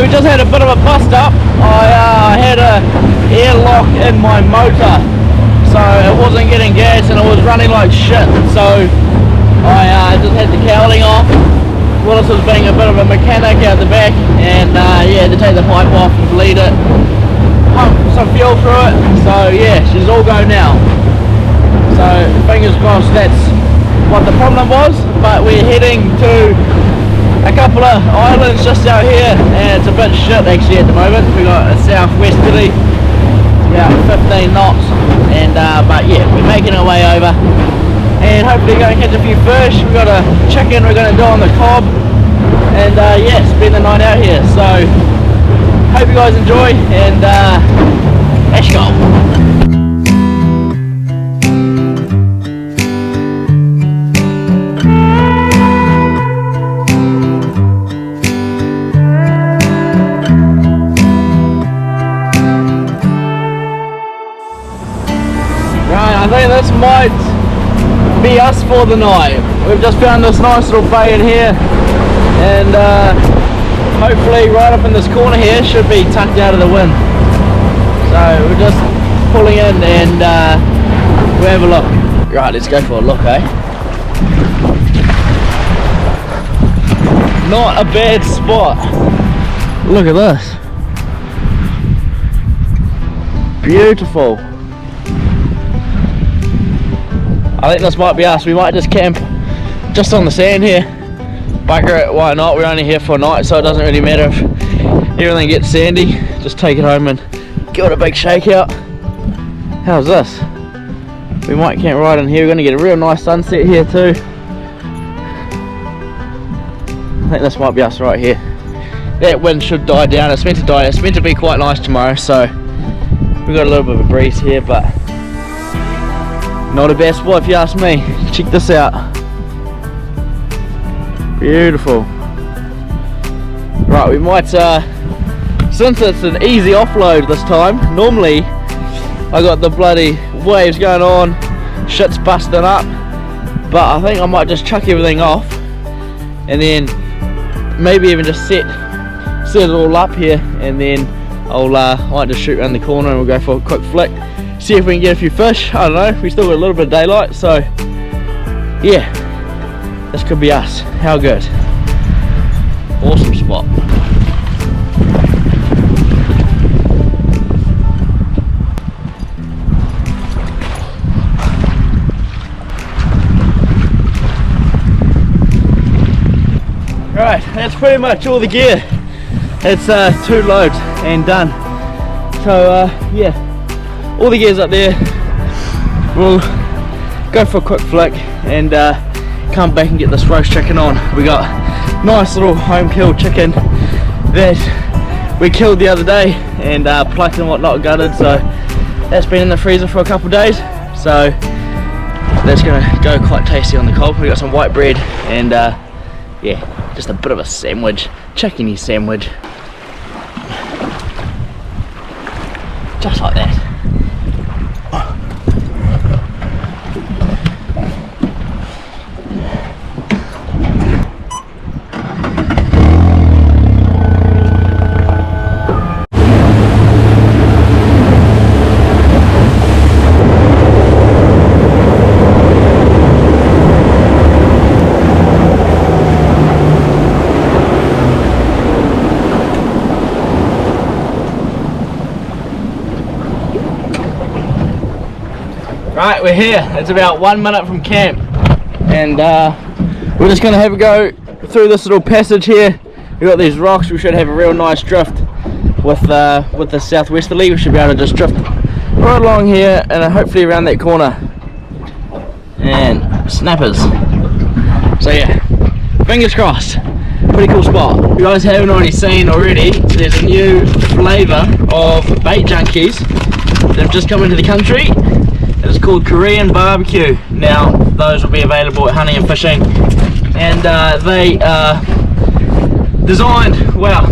we just had a bit of a bust up. I had a airlock in my motor, so it wasn't getting gas and it was running like shit. So I just had the cowling off. Willis was being a bit of a mechanic out the back, and yeah, had to take the pipe off and bleed it, pump some fuel through it. So yeah, she's all go now. So fingers crossed that's what the problem was. But we're heading to a couple of islands just out here, and it's a bit shit actually at the moment. We got a southwesterly, about 15 knots, and but yeah, we're making our way over, and hopefully go and catch a few fish. We've got a chicken we're going to do on the cob, and yeah, spend the night out here. So hope you guys enjoy, and let's go. I think this might be us for the night. We've just found this nice little bay in here, and hopefully right up in this corner here should be tucked out of the wind. So we're just pulling in, and we'll have a look. Right, let's go for a look, eh? Not a bad spot. Look at this. Beautiful. I think this might be us. We might just camp just on the sand here. Bugger it, why not? We're only here for a night, so it doesn't really matter if everything gets sandy. Just take it home and give it a big shake out. How's this? We might camp right in here. We're going to get a real nice sunset here too. I think this might be us right here. That wind should die down. It's meant to die. It's meant to be quite nice tomorrow, so we've got a little bit of a breeze here, but not a bad spot if you ask me. Check this out. Beautiful. Right, we might, since it's an easy offload this time, normally I got the bloody waves going on, shit's busting up, but I think I might just chuck everything off and then maybe even just set it all up here, and then I might just shoot around the corner and we'll go for a quick flick. See if we can get a few fish. I don't know, we still got a little bit of daylight, so yeah, this could be us. How good. Awesome spot. Right, that's pretty much all the gear. It's 2 loads and done. So yeah, all the gear's up there. We'll go for a quick flick and come back and get this roast chicken on. We got nice little home killed chicken that we killed the other day and plucked and whatnot, gutted, so that's been in the freezer for a couple of days, so that's gonna go quite tasty on the cob. We got some white bread and yeah, just a bit of a sandwich, chickeny sandwich, just like that. Right, we're here. It's about 1 minute from camp, and we're just gonna have a go through this little passage here. We've got these rocks. We should have a real nice drift with the southwesterly. We should be able to just drift right along here and hopefully around that corner and snappers. So yeah, fingers crossed. Pretty cool spot. If you guys haven't already seen already, there's a new flavour of bait junkies that have just come into the country. It's called Korean barbecue. Now those will be available at Hunting and Fishing, and they are designed, well,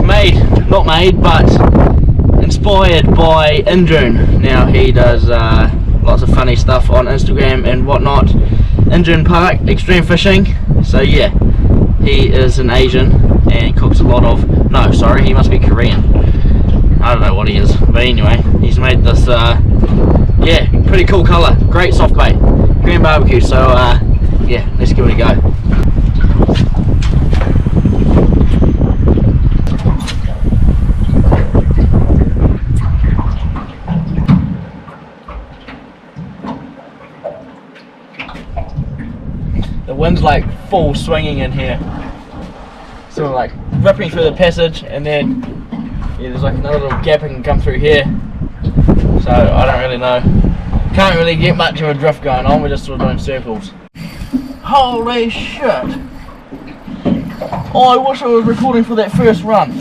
not made, but inspired by Injun. Now he does lots of funny stuff on Instagram and whatnot. Injun Park Extreme Fishing. So yeah, he is an Asian and cooks a lot of, no sorry, he must be Korean, I don't know what he is, but anyway, he's made this yeah, pretty cool colour, great soft bait, Korean barbecue. So yeah, let's give it a go. The wind's like full swinging in here, sort of like ripping through the passage, and then yeah, there's like another little gap it can come through here, so I don't really know, can't really get much of a drift going on, we're just sort of doing circles. Holy shit, oh, I wish I was recording for that first run.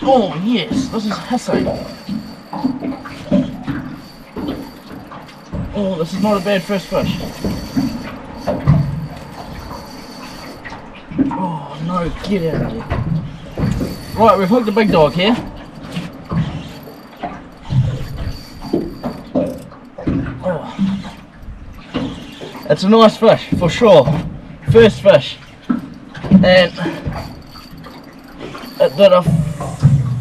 Oh yes, this is hissing. Oh, this is not a bad first fish. Oh no, get out of here. Right, we've hooked a big dog here. Oh. It's a nice fish, for sure. First fish. And it did a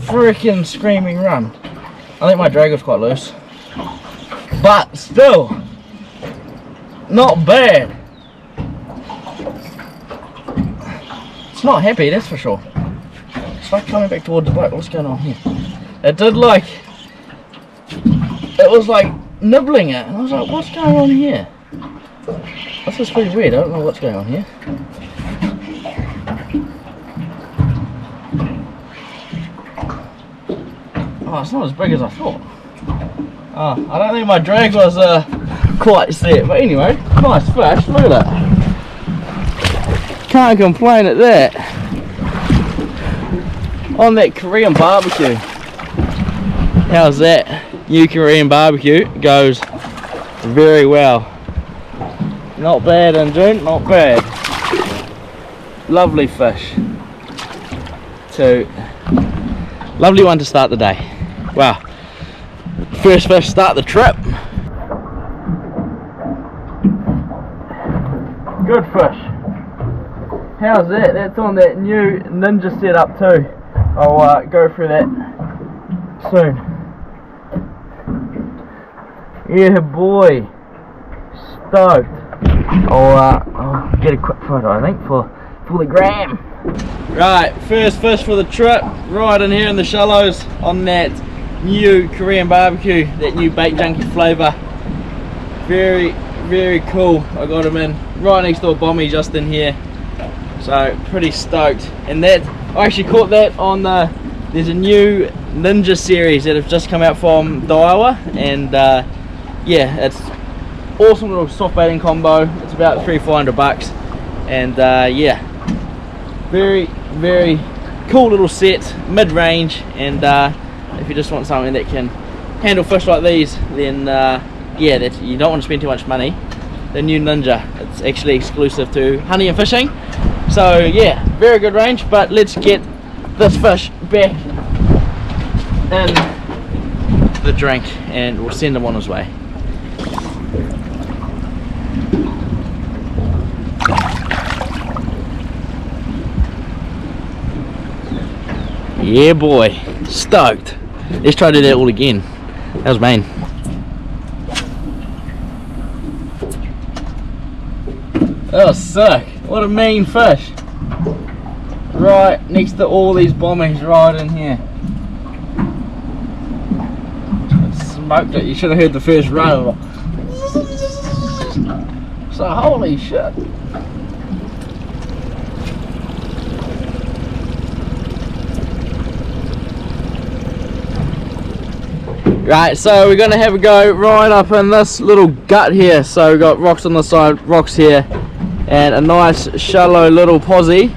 freaking screaming run. I think my drag was quite loose. But still, not bad. It's not happy, that's for sure. It's like coming back towards the boat. What's going on here? It did like, it was like nibbling it, and I was like, what's going on here? This is pretty weird. I don't know what's going on here. Oh, it's not as big as I thought. Oh, I don't think my drag was quite set, but anyway, nice fish, look at that. Can't complain at that. On that Korean barbecue. How's that? New Korean barbecue goes very well. Not bad, June, not bad. Lovely fish. Lovely one to start the day. Wow. First fish start the trip. Good fish. How's that? That's on that new Ninja setup too. I'll go through that soon. Yeah boy. Stoked. I'll get a quick photo I think for the gram. Right, first fish for the trip, right in here in the shallows on that new Korean barbecue, that new bait junkie flavour. Very, very cool. I got him in right next to a bommy just in here, so pretty stoked. And that, I actually caught that on there's a new Ninja series that have just come out from Daiwa, and yeah, it's awesome little soft baiting combo. It's about $300-400, and yeah, very, very cool little set, mid-range, and if you just want something that can handle fish like these, then yeah, you don't want to spend too much money. The new Ninja, it's actually exclusive to hunting and fishing, so yeah, very good range. But let's get this fish back in the drink and we'll send him on his way. Yeah boy, stoked. Let's try to do that all again. That was mean. That was sick. What a mean fish. Right next to all these bommies right in here. It smoked it. You should have heard the first run. So holy shit. Right, so we're going to have a go right up in this little gut here. So we've got rocks on the side, rocks here, and a nice shallow little posse.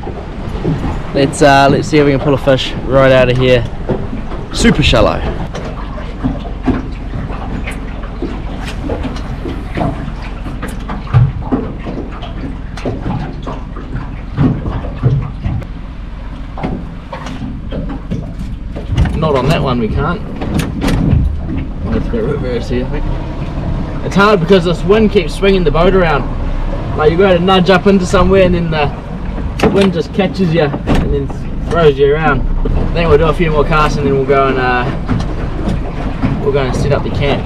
Let's see if we can pull a fish right out of here. Super shallow. Not on that one, we can't. Let's go reverse here, I think. It's hard because this wind keeps swinging the boat around. Like you got to nudge up into somewhere and then the wind just catches you and then throws you around. I think we'll do a few more casts and then we'll go and set up the camp.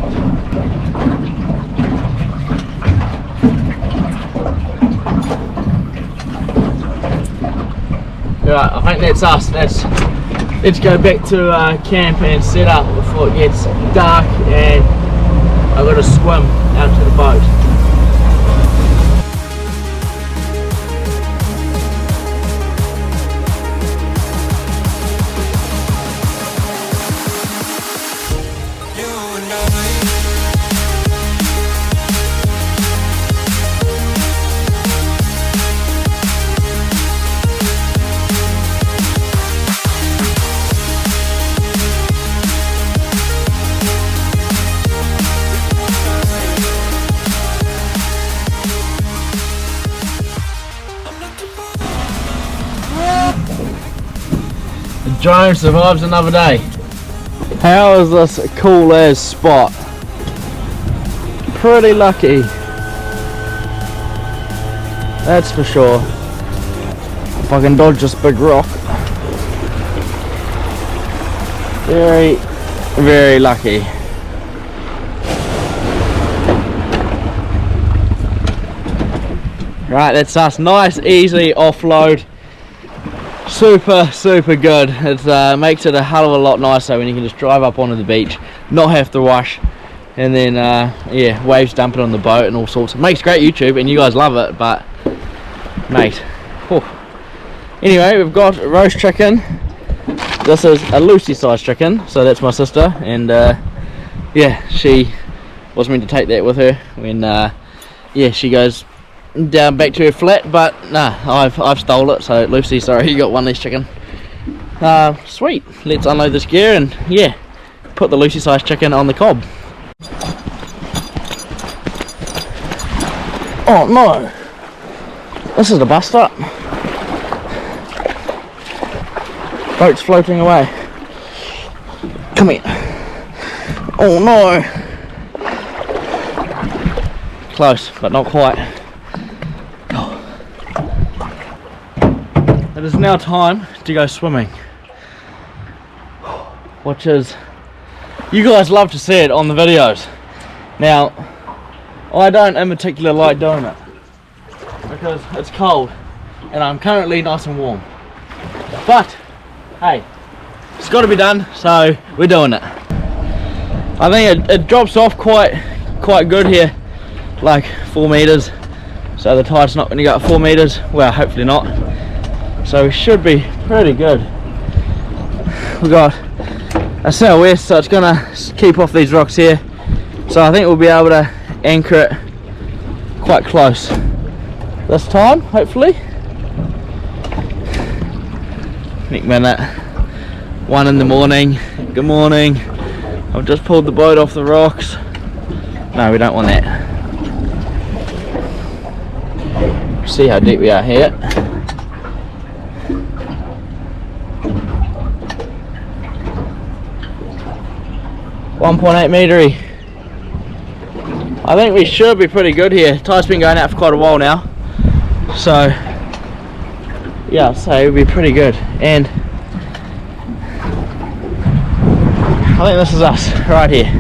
Right, I think that's us. Let's go back to camp and set up before it gets dark and I've got to swim out to the boat. The drone survives another day. How is this cool as spot? Pretty lucky. That's for sure. If I can dodge this big rock. Very, very lucky. Right, that's us. Nice, easy offload. Super good. It makes it a hell of a lot nicer when you can just drive up onto the beach, not have to rush, and then yeah, waves dumping on the boat and all sorts. It makes great YouTube and you guys love it, but mate, whew. Anyway, we've got roast chicken. This is a Lucy sized chicken, so that's my sister, and yeah, she was meant to take that with her when yeah, she goes down back to her flat, but nah, I've stole it. So Lucy, sorry, you got one less chicken. Sweet, let's unload this gear and yeah, put the Lucy sized chicken on the cob. Oh no, this is the bust up. Boat's floating away. Come here. Oh no. Close, but not quite. It is now time to go swimming, which is, you guys love to see it on the videos. Now, I don't in particular like doing it because it's cold and I'm currently nice and warm. But hey, it's got to be done, so we're doing it. I think it drops off quite good here, like 4 meters. So the tide's not going to go up 4 meters. Well, hopefully not. So we should be pretty good. We've got a southwest, so it's gonna keep off these rocks here. So I think we'll be able to anchor it quite close this time, hopefully. Next minute, 1 in the morning. Good morning. I've just pulled the boat off the rocks. No, we don't want that. See how deep we are here. 1.8 metery. I think we should be pretty good here. Tide's been going out for quite a while now, so yeah, so it'll be pretty good. And I think this is us right here.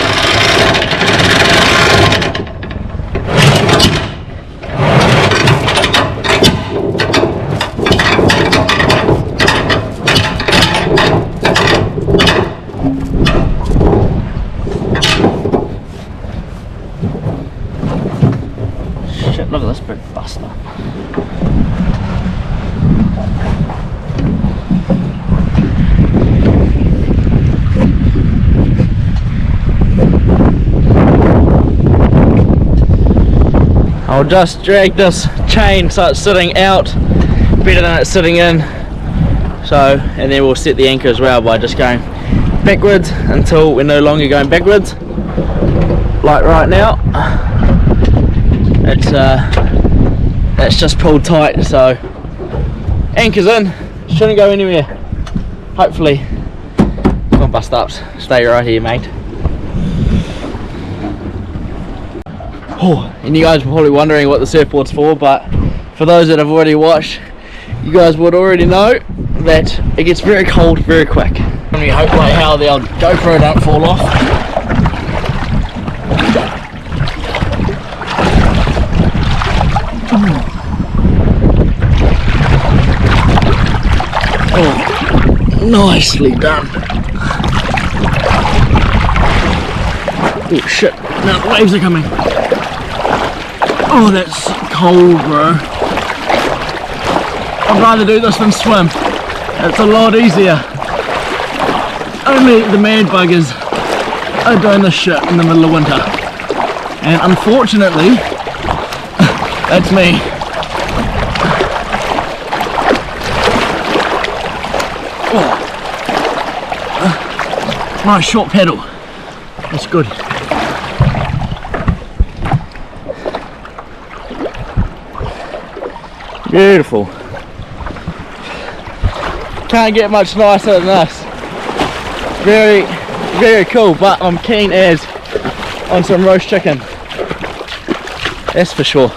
Look at this big bust up. I'll just drag this chain so it's sitting out better than it's sitting in. So, and then we'll set the anchor as well by just going backwards until we're no longer going backwards. Like right now. It's just pulled tight, so anchor's in, shouldn't go anywhere, hopefully. Come on, bust ups, stay right here, mate. Oh, and you guys are probably wondering what the surfboard's for, but for those that have already watched, you guys would already know that it gets very cold very quick. And we hope like how the old GoPro don't fall off. Oh, nicely done. Oh shit, now the waves are coming. Oh, that's cold, bro. I'd rather do this than swim. It's a lot easier. Only the mad buggers are doing this shit in the middle of winter. And unfortunately, that's me. Oh. Nice short paddle. That's good. Beautiful. Can't get much nicer than this. Very, very cool, but I'm keen as on some roast chicken. That's for sure.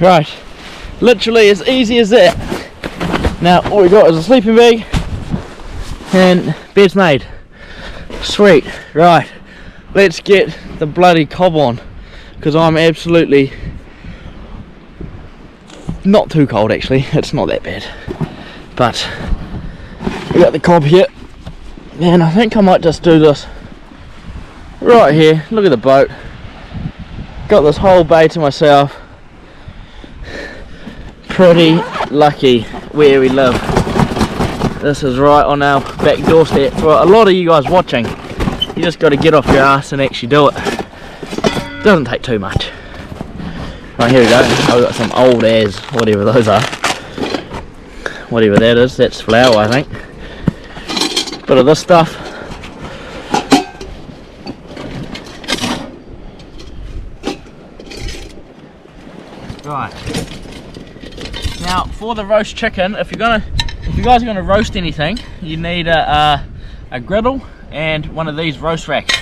Right, literally as easy as that. Now all we got is a sleeping bag and bed's made. Sweet. Right, let's get the bloody cob on, because I'm absolutely not too cold actually. It's not that bad, but we got the cob here, and I think I might just do this right here. Look at the boat. Got this whole bay to myself. Pretty lucky where we live. This is right on our back doorstep. For a lot of you guys watching, you just got to get off your ass and actually do it. Doesn't take too much. Right, here we go. I've got some old as whatever those are. Whatever that is, that's flour I think. Bit of this stuff. Right. Now for the roast chicken, if you guys are gonna roast anything, you need a griddle and one of these roast racks.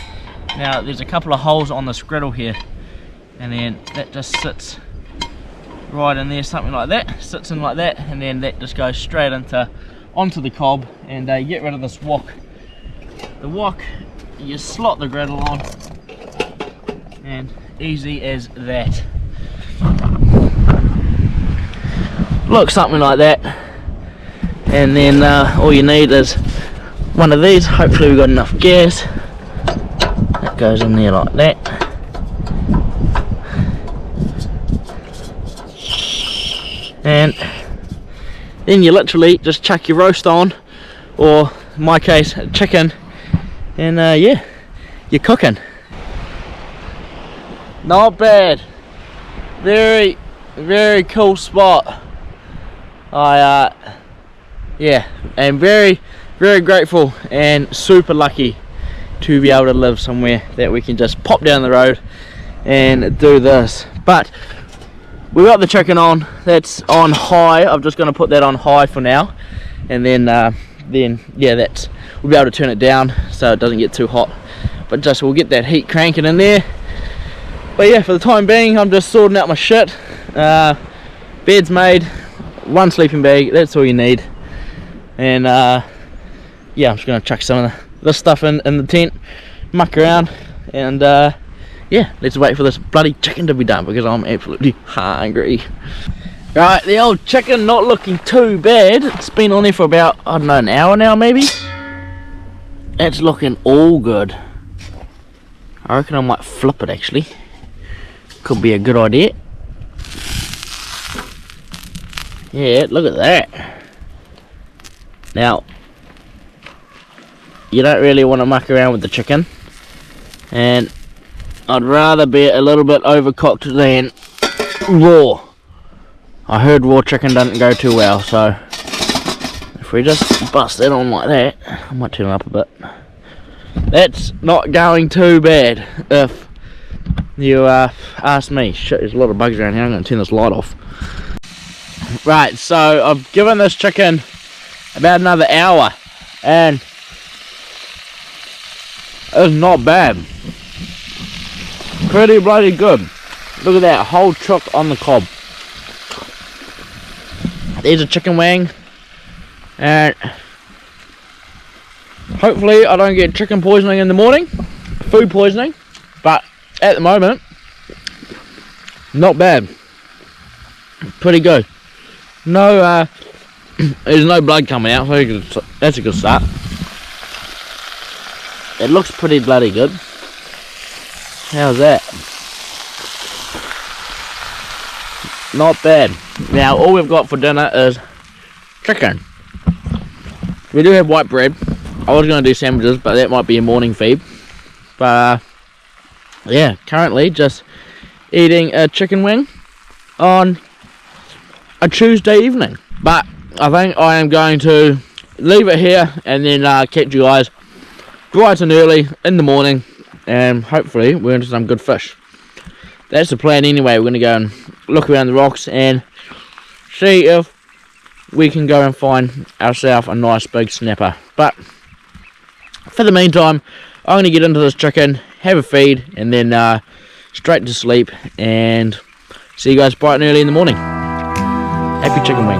Now there's a couple of holes on this griddle here, and then that just sits right in there, something like that, sits in like that, and then that just goes straight onto the cob. And you get rid of this wok. The wok, you slot the griddle on, and easy as that. Look, something like that, and then all you need is one of these. Hopefully we've got enough gas. That goes in there like that, and then you literally just chuck your roast on, or in my case chicken, and yeah, you're cooking. Not bad. Very, very cool spot. Yeah, I'm very, very grateful and super lucky to be able to live somewhere that we can just pop down the road and do this. But we got the chicken on. That's on high. I'm just going to put that on high for now, and then yeah, we'll be able to turn it down so it doesn't get too hot. But just we'll get that heat cranking in there. But yeah, for the time being, I'm just sorting out my shit. Bed's made. One sleeping bag, that's all you need. And yeah, I'm just going to chuck some of this stuff in the tent, muck around, and yeah, let's wait for this bloody chicken to be done, because I'm absolutely hungry. Right, the old chicken not looking too bad. It's been on there for about, I don't know, an hour now maybe. It's looking all good. I reckon I might flip it actually. Could be a good idea. Yeah, look at that. Now, you don't really want to muck around with the chicken, and I'd rather be a little bit overcooked than raw. I heard raw chicken doesn't go too well, so if we just bust it on like that, I might turn it up a bit. That's not going too bad if you ask me. Shit, there's a lot of bugs around here. I'm going to turn this light off. Right, so I've given this chicken about another hour and it's not bad. Pretty bloody good. Look at that whole chook on the cob. There's a chicken wing, and hopefully I don't get chicken poisoning in the morning, food poisoning, but at the moment, not bad. Pretty good. No, there's no blood coming out, so that's a good start. It looks pretty bloody good. How's that? Not bad. Now all we've got for dinner is chicken. We do have white bread. I was going to do sandwiches, but that might be a morning feed. But yeah, currently just eating a chicken wing on a Tuesday evening. But I think I am going to leave it here and then catch you guys bright and early in the morning, and hopefully we're into some good fish. That's the plan anyway. We're going to go and look around the rocks and see if we can go and find ourselves a nice big snapper. But for the meantime, I'm going to get into this chicken, have a feed, and then straight to sleep, and see you guys bright and early in the morning. Happy chicken wing.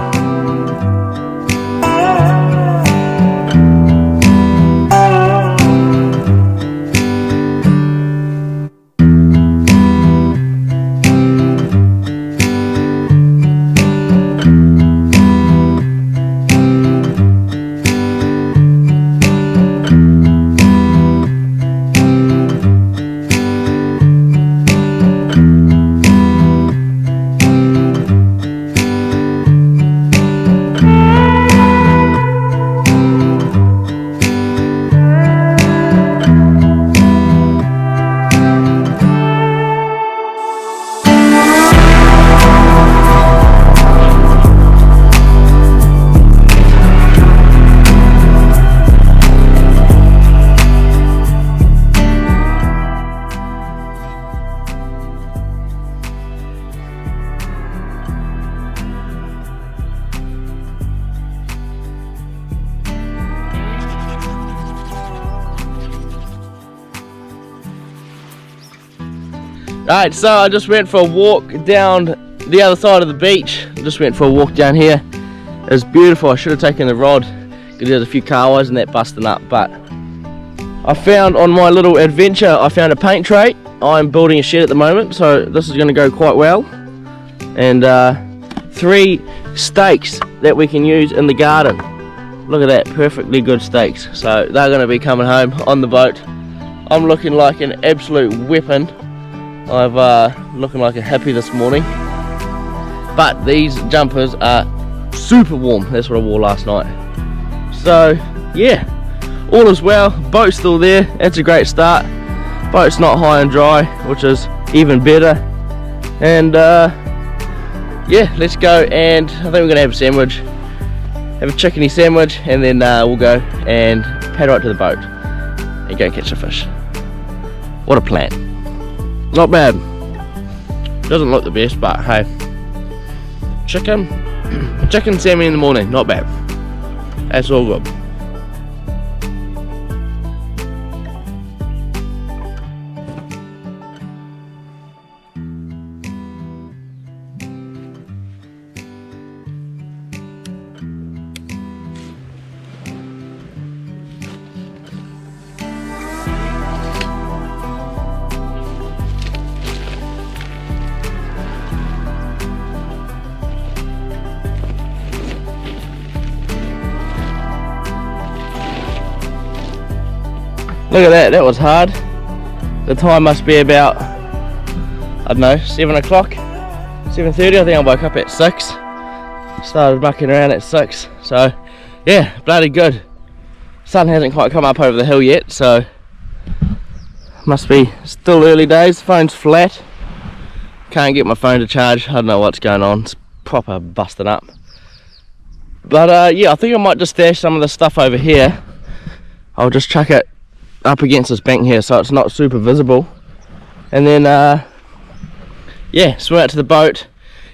Right, so I just went for a walk down the other side of the beach. Just went for a walk down here. It was beautiful. I should have taken the rod because there's a few car wires and that busting up. But I found on my little adventure, I found a paint tray. I'm building a shed at the moment, so this is going to go quite well. And 3 stakes that we can use in the garden. Look at that, perfectly good stakes. So they're going to be coming home on the boat. I'm looking like an absolute weapon. I've looking like a hippie this morning, but these jumpers are super warm. That's what I wore last night. So yeah, all is well. Boat's still there. That's a great start. Boat's not high and dry, which is even better. And yeah, let's go. And I think we're gonna have a sandwich, have a chickeny sandwich, and then we'll go and paddle out to the boat and go catch the fish. What a plan. Not bad. Doesn't look the best, but hey, chicken salmon in the morning, not bad. That's all good. Look at that, that was hard. The time must be about, I don't know, 7 o'clock, 7:30. I think I woke up at 6. Started mucking around at 6. So, yeah, bloody good. Sun hasn't quite come up over the hill yet, so Must be still early days. Phone's flat. Can't get my phone to charge. I don't know what's going on. It's proper busted up. But yeah, I think I might just stash some of the stuff over here. I'll just chuck it up against this bank here so it's not super visible. And then yeah, swim out to the boat,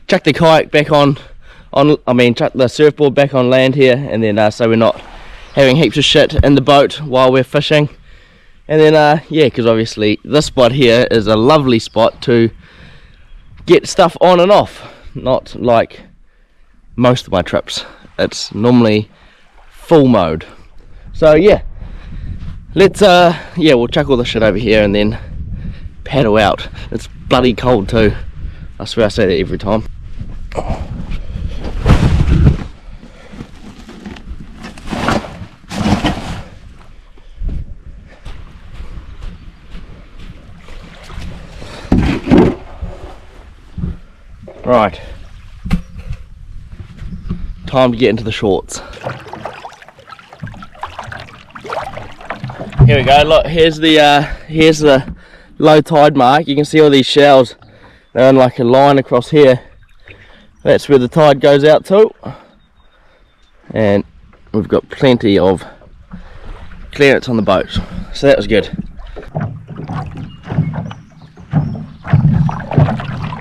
chuck the kayak back chuck the surfboard back on land here, and then so we're not having heaps of shit in the boat while we're fishing. And then yeah, because obviously this spot here is a lovely spot to get stuff on and off, not like most of my trips. It's normally full mode. So yeah, let's yeah, we'll chuck all the shit over here and then paddle out. It's bloody cold too. I swear I say that every time. Right, time to get into the shorts. Here we go. Look, here's the low tide mark. You can see all these shells. They're in like a line across here. That's where the tide goes out to, and we've got plenty of clearance on the boat, so that was good.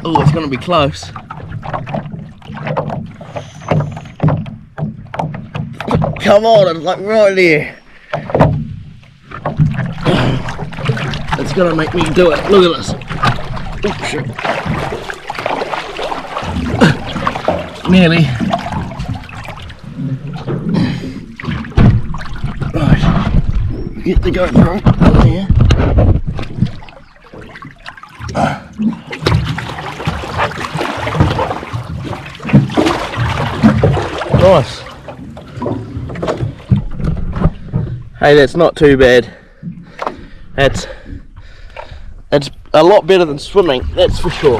Oh, it's going to be close. Come on, it's like right there. It's going to make me do it. Look at this. Oh, shit. Nearly. Right. Get the GoPro on here. Nice. Hey, that's not too bad. It's a lot better than swimming, that's for sure.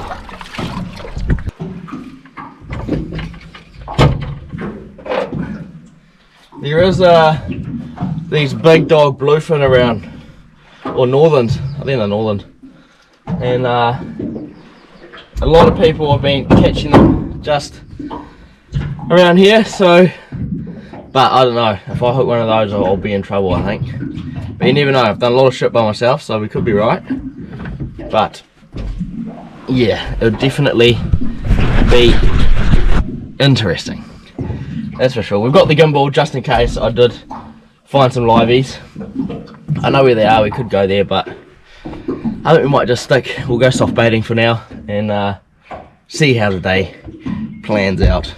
There is these big dog bluefin around, or northerns. I think they're northern, and a lot of people have been catching them just around here. So, but I don't know, if I hook one of those I'll be in trouble, I think. But you never know. I've done a lot of shit by myself, so we could be right. But yeah, it would definitely be interesting, that's for sure. We've got the gimbal just in case I did find some liveys. I know where they are, we could go there, but I think we might just stick. We'll go soft baiting for now and see how the day plans out.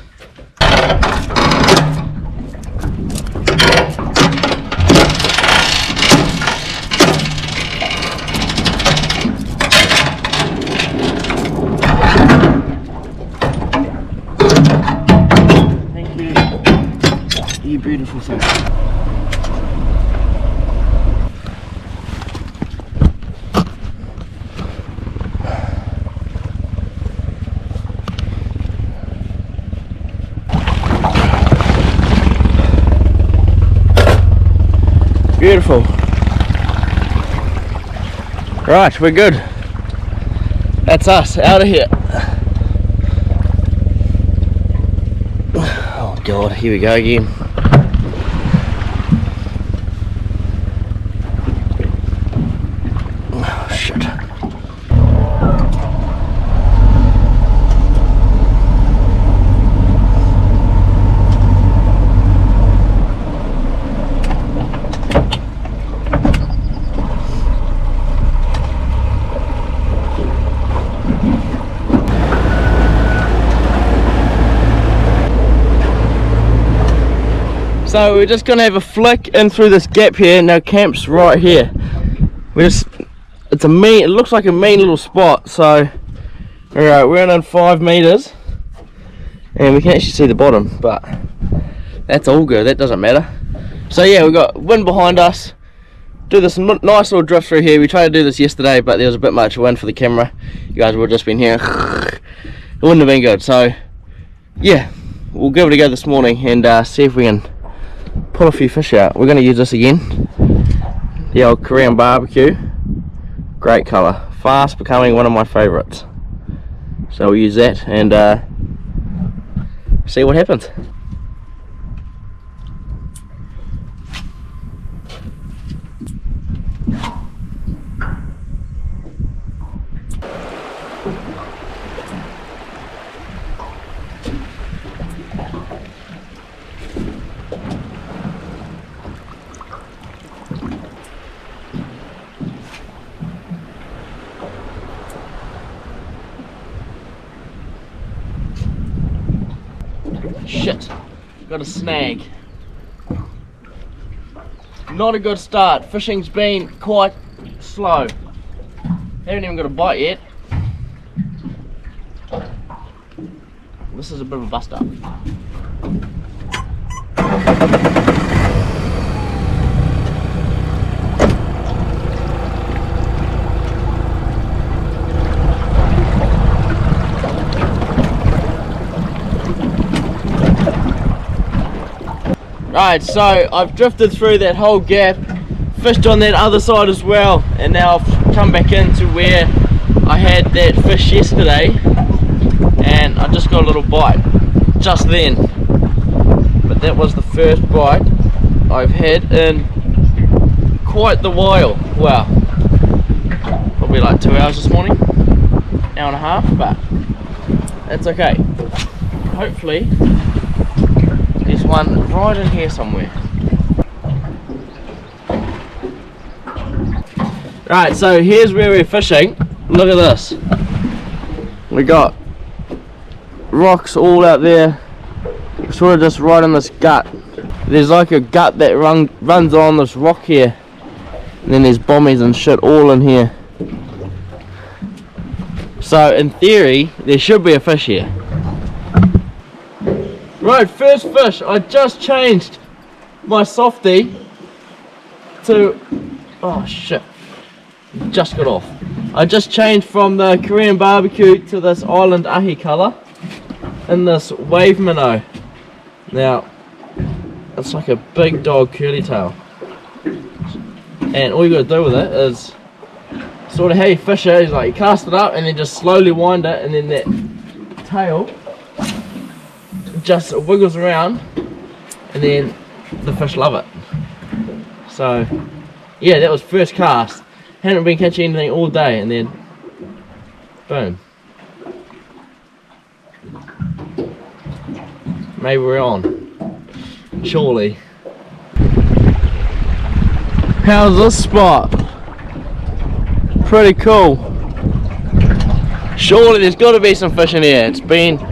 You beautiful thing. Beautiful. Right, we're good. That's us out of here. Oh God, here we go again. So we're just gonna have a flick in through this gap here. Now camp's right here. It looks like a mean little spot. So alright, we're in 5 meters and we can actually see the bottom, but that's all good, that doesn't matter. So yeah, we've got wind behind us. Do this nice little drift through here. We tried to do this yesterday, but there was a bit much wind for the camera. You guys would have just been here. It wouldn't have been good. So yeah, we'll give it a go this morning and see if we can pull a few fish out. We're going to use this again, the old Korean barbecue. Great colour, fast becoming one of my favourites. So we'll use that and see what happens. Shit, got a snag. Not a good start. Fishing's been quite slow. Haven't even got a bite yet. This is a bit of a bust up. Right, so I've drifted through that whole gap, fished on that other side as well, and now I've come back into where I had that fish yesterday, and I just got a little bite just then. But that was the first bite I've had in quite the while. Well, probably like 2 hours this morning, hour and a half, but that's okay. Hopefully there's one right in here somewhere. Right, so here's where we're fishing. Look at this. We got rocks all out there, sort of just right in this gut. There's like a gut that runs on this rock here, and then there's bommies and shit all in here. So in theory there should be a fish here. Right, first fish. I just changed my softie to, oh shit, just got off. I just changed from the Korean barbecue to this island ahi colour in this wave minnow. Now it's like a big dog curly tail, and all you got to do with it is sort of how you fish it is like you cast it up and then just slowly wind it, and then that tail just wiggles around, and then the fish love it. So yeah, that was first cast. Hadn't been catching anything all day, and then boom. Maybe we're on. Surely. How's this spot? Pretty cool. Surely there's got to be some fish in here. It's been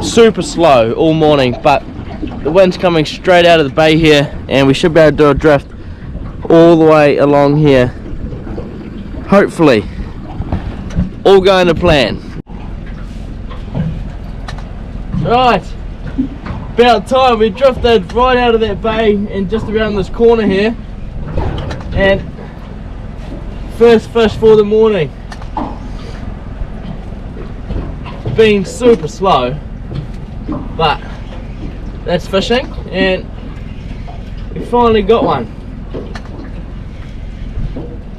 super slow all morning, but the wind's coming straight out of the bay here, and we should be able to do a drift all the way along here. Hopefully, all going to plan. Right, about time. We drifted right out of that bay and just around this corner here, and first fish for the morning. Been super slow, but that's fishing, and we finally got one.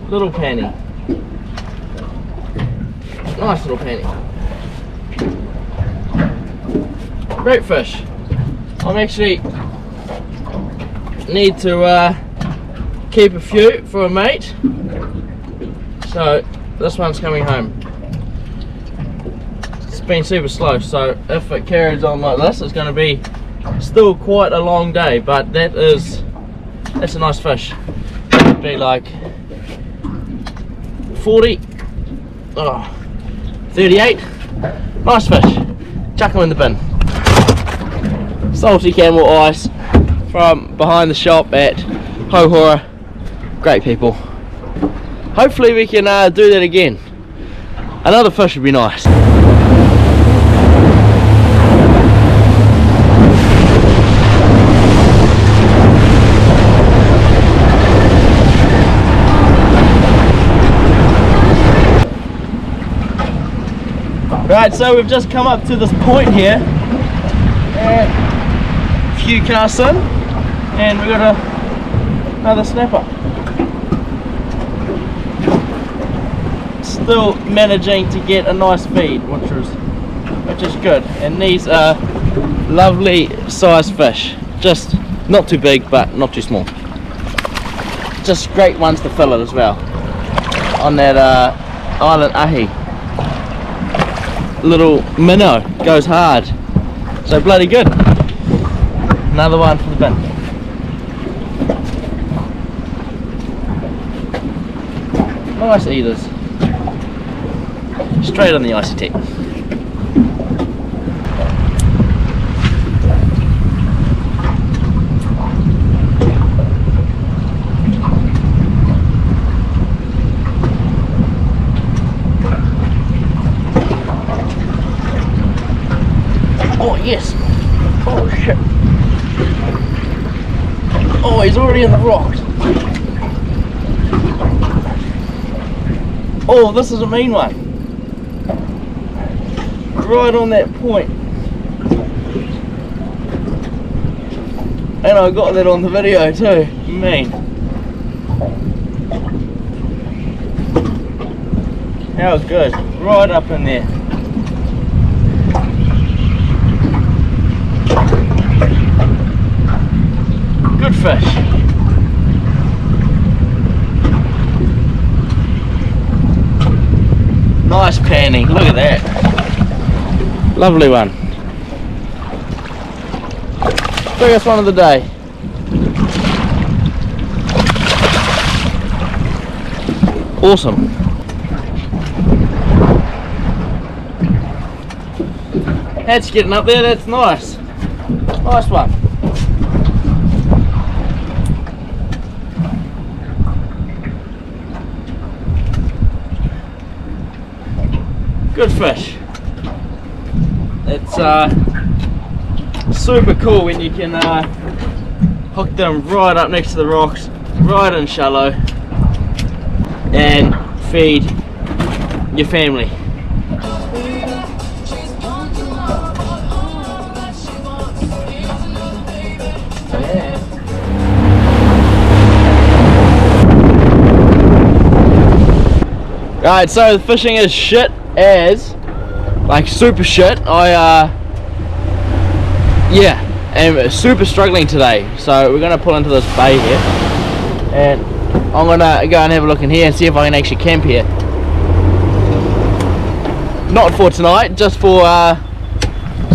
Little penny. Nice little penny. Great fish. I'm actually need to keep a few for a mate, so this one's coming home. It's been super slow, so if it carries on like this, it's going to be still quite a long day, but that's a nice fish. It'd be like 40, 38, nice fish. Chuck them in the bin. Salty camel ice from behind the shop at Hohora. Great people. Hopefully we can do that again. Another fish would be nice. Right, so we've just come up to this point here, and a few casts in, and we've got another snapper. still managing to get a nice feed, which is good. And these are lovely sized fish, just not too big but not too small. Just great ones to fill it as well on that island ahi. Little minnow goes hard, so bloody good. Another one for the bin. Nice eaters, straight on the ICT. Oh yes! Oh shit! Oh, he's already in the rocks. Oh, this is a mean one. Right on that point. And I got that on the video too. Mean. How good. Right up in there. Good fish. Nice panning, look at that. Lovely one. Biggest one of the day. Awesome. That's getting up there, that's nice. Nice one. Good fish. It's super cool when you can hook them right up next to the rocks, right in shallow, and feed your family. Right, so the fishing is shit as, like super shit. I am super struggling today, so we're gonna pull into this bay here and I'm gonna go and have a look in here and see if I can actually camp here. Not for tonight, just for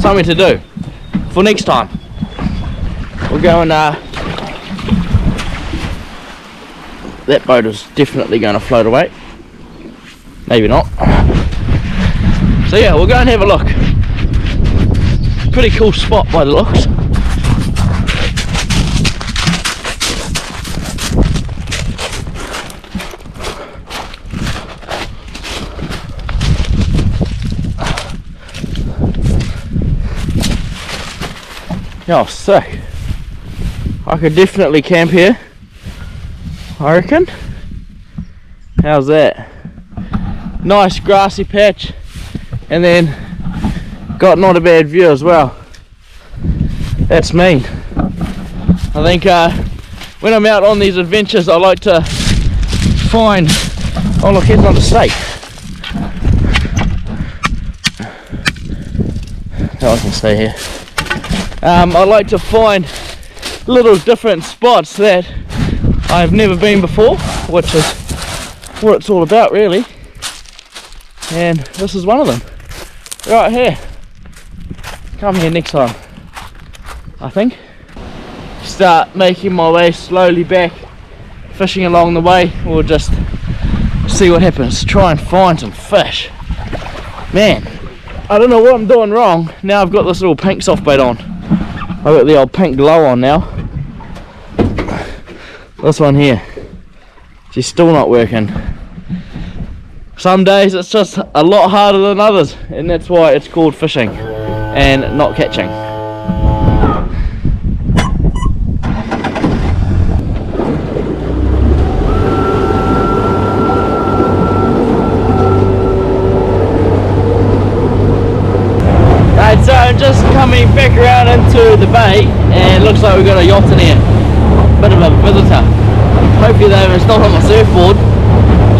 something to do for next time. We'll go and that boat is definitely going to float away. Maybe not. So yeah, we'll go and have a look. Pretty cool spot by the looks. Oh, sick. I could definitely camp here, I reckon. How's that? Nice grassy patch, and then got not a bad view as well. That's mean. I think when I'm out on these adventures, I like to find, oh look, here's another steak. Oh, I can stay here. I like to find little different spots that I've never been before, which is what it's all about really. And this is one of them, right here. Come here next time, I think. Start making my way slowly back, fishing along the way. We'll just see what happens, try and find some fish. Man, I don't know what I'm doing wrong. Now I've got this little pink soft bait on. I've got the old pink glow on now. This one here, she's still not working. Some days it's just a lot harder than others, and that's why it's called fishing and not catching. Right, so I'm just coming back around into the bay, and it looks like we've got a yacht in here. Bit of a visitor. Hopefully they haven't stopped on my surfboard.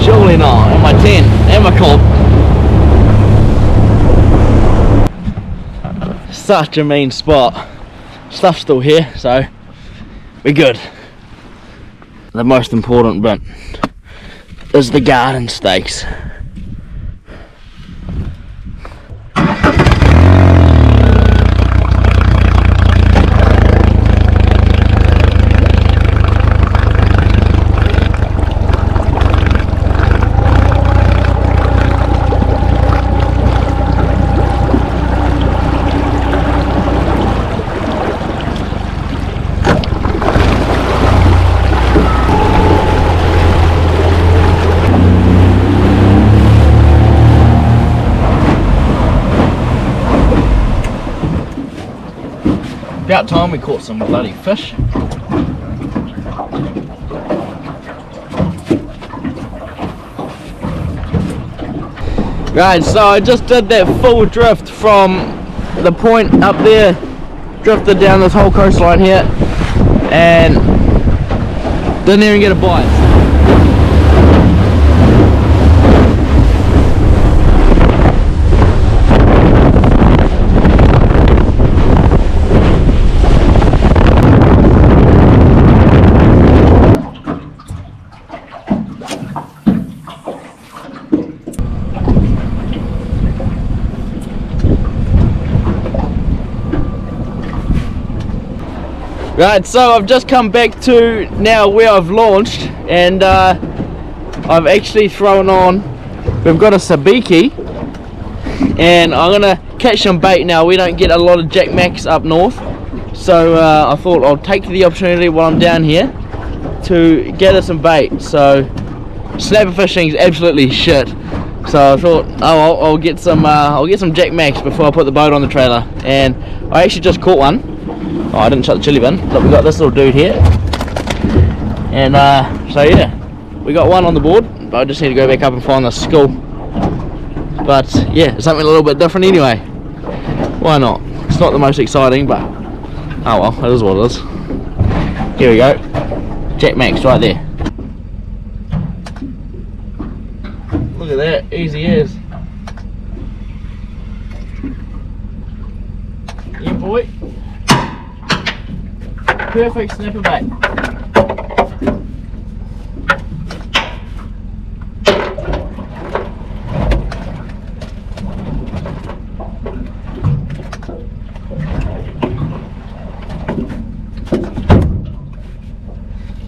Surely not, in my tent, and my cob. Such a mean spot. Stuff's still here, so we're good. The most important bit is the garden stakes. About time we caught some bloody fish. Right, so I just did that full drift from the point up there, drifted down this whole coastline here, and didn't even get a bite. Right, so I've just come back to now where I've launched, and I've actually thrown on, we've got a sabiki, and I'm gonna catch some bait now. We don't get a lot of Jack Macs up north, so I thought I'll take the opportunity while I'm down here to gather some bait. So snapper fishing is absolutely shit, so I thought, oh, I'll get some Jack Macs before I put the boat on the trailer, and I actually just caught one. Oh, I didn't shut the chili bin, but we got this little dude here, and so yeah, we got one on the board, but I just need to go back up and find the school. But yeah, it's something a little bit different anyway. Why not? It's not the most exciting, but oh well, it is what it is. Here we go, Jack Macs right there. Look at that, easy as. Yeah, boy. Perfect snapper bait.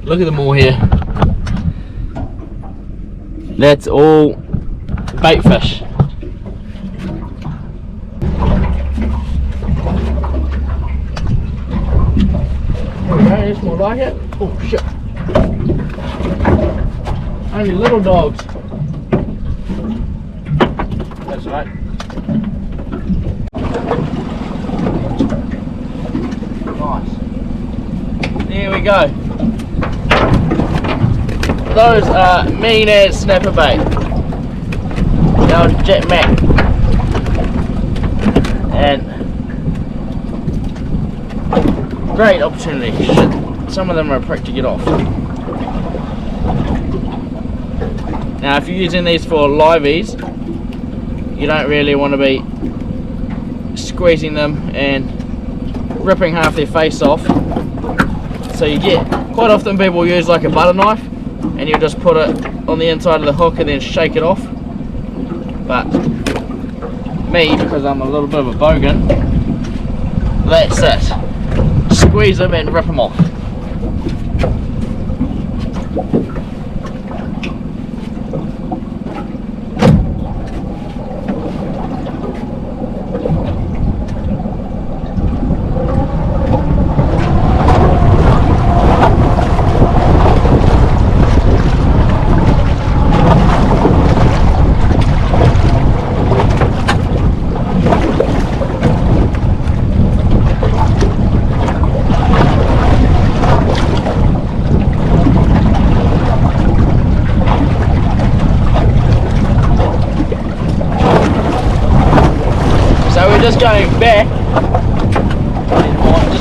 Look at them all here. That's all bait fish. That's more like it. Oh shit. Only little dogs. That's right. Nice. There we go. Those are mean as snapper bait. Now Jack Mac. And great opportunity. Shit. Some of them are a prick to get off. Now if you're using these for liveys, you don't really want to be squeezing them and ripping half their face off. So you get, quite often people use like a butter knife, and you just put it on the inside of the hook and then shake it off. But me, because I'm a little bit of a bogan, that's it. Squeeze them and rip them off.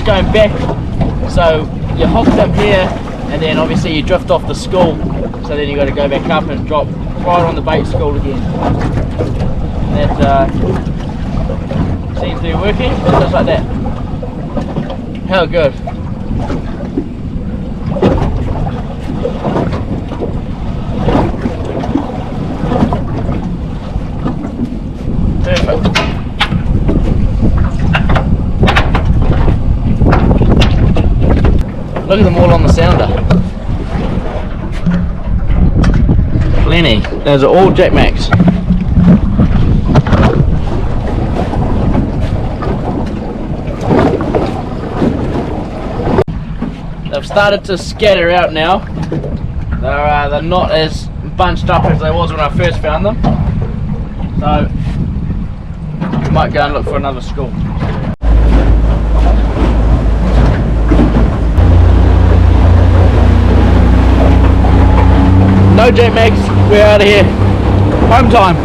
Going back, so you hook them here, and then obviously you drift off the school, so then you got to go back up and drop right on the bait school again. That seems to be working, just like that. How good. Perfect. Look at them all on the sounder. Plenty. Those are all Jack Max. They've started to scatter out now. They're not as bunched up as they was when I first found them. So we might go and look for another school. No Jack Max, we're out of here. Home time.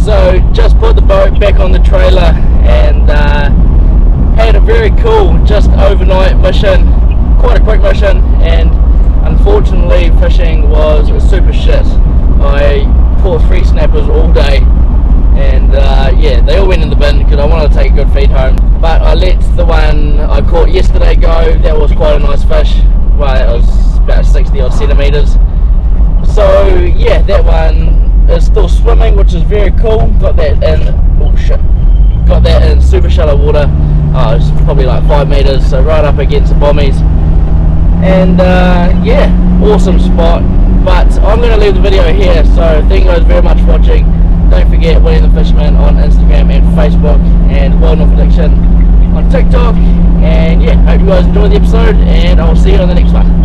So just put the boat back on the trailer and had a very cool just overnight mission, quite a quick mission, and unfortunately fishing was super shit. I caught 3 snappers all day and yeah, they all went in the bin because I wanted to take a good feed home, but I let the one I caught yesterday go. That was quite a nice fish. Well, it was about 60 odd centimeters. So yeah, that one is still swimming, which is very cool. Got that in, oh shit, got that in super shallow water. It's probably like 5 meters, so right up against the bommies. And yeah, awesome spot. But I'm going to leave the video here, so thank you guys very much for watching. Don't forget Willie the Fisherman on Instagram and Facebook, and Wild North Addiction on TikTok. And yeah, hope you guys enjoyed the episode, and I'll see you on the next one.